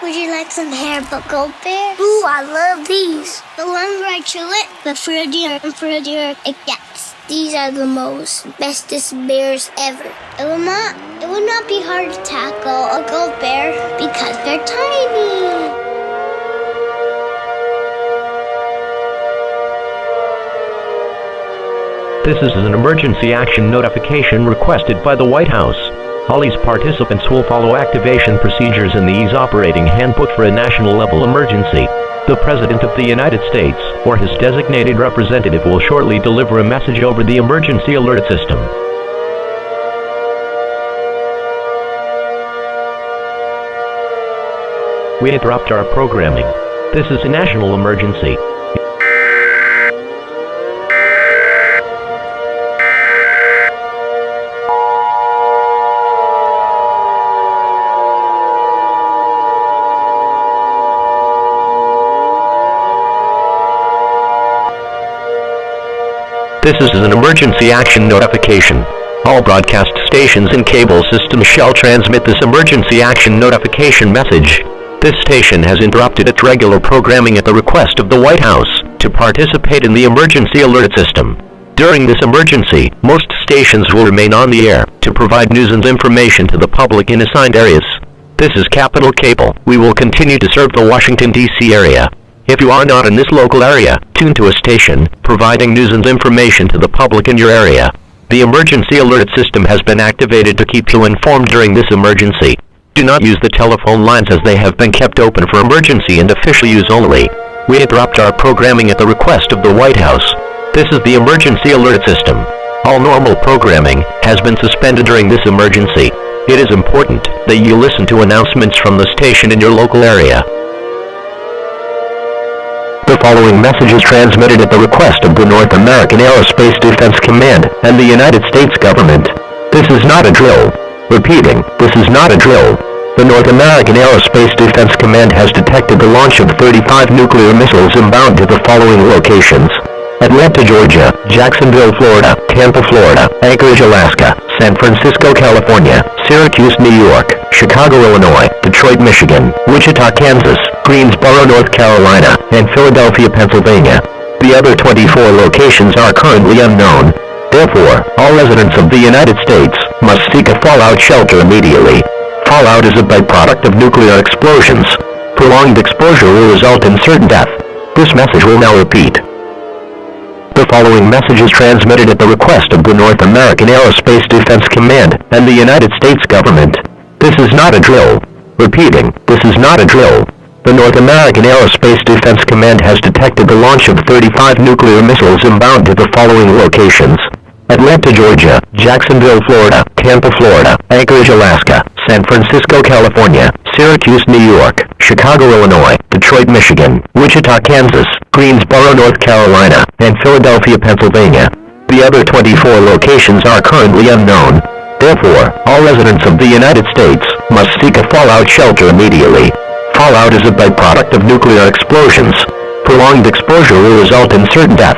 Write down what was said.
Would you like some hair buckle bears? Ooh, I love these. The longer I chew it, the fruitier and fruitier it gets. These are the most bestest bears ever. It would not be hard to tackle a gold bear because they're tiny. This is an emergency action notification requested by the White House. All EAS participants will follow activation procedures in the EAS Operating Handbook for a national level emergency. The President of the United States, or his designated representative, will shortly deliver a message over the emergency alert system. We interrupt our programming. This is a national emergency. This is an emergency action notification. All broadcast stations and cable systems shall transmit this emergency action notification message. This station has interrupted its regular programming at the request of the White House to participate in the emergency alert system. During this emergency, most stations will remain on the air to provide news and information to the public in assigned areas. This is Capital Cable. We will continue to serve the Washington, D.C. area. If you are not in this local area, tune to a station providing news and information to the public in your area. The emergency alert system has been activated to keep you informed during this emergency. Do not use the telephone lines as they have been kept open for emergency and official use only. We interrupt our programming at the request of the White House. This is the emergency alert system. All normal programming has been suspended during this emergency. It is important that you listen to announcements from the station in your local area. The following message is transmitted at the request of the North American Aerospace Defense Command and the United States government. This is not a drill. Repeating, this is not a drill. The North American Aerospace Defense Command has detected the launch of 35 nuclear missiles inbound to the following locations: Atlanta, Georgia; Jacksonville, Florida; Tampa, Florida; Anchorage, Alaska; San Francisco, California; Syracuse, New York; Chicago, Illinois; Detroit, Michigan; Wichita, Kansas; Greensboro, North Carolina; and Philadelphia, Pennsylvania. The other 24 locations are currently unknown. Therefore, all residents of the United States must seek a fallout shelter immediately. Fallout is a byproduct of nuclear explosions. Prolonged exposure will result in certain death. This message will now repeat. The following message is transmitted at the request of the North American Aerospace Defense Command and the United States government. This is not a drill. Repeating, this is not a drill. The North American Aerospace Defense Command has detected the launch of 35 nuclear missiles inbound to the following locations: Atlanta, Georgia; Jacksonville, Florida; Tampa, Florida; Anchorage, Alaska; San Francisco, California; Syracuse, New York; Chicago, Illinois; Detroit, Michigan; Wichita, Kansas; Greensboro, North Carolina; and Philadelphia, Pennsylvania. The other 24 locations are currently unknown. Therefore, all residents of the United States must seek a fallout shelter immediately. Fallout is a byproduct of nuclear explosions. Prolonged exposure will result in certain death.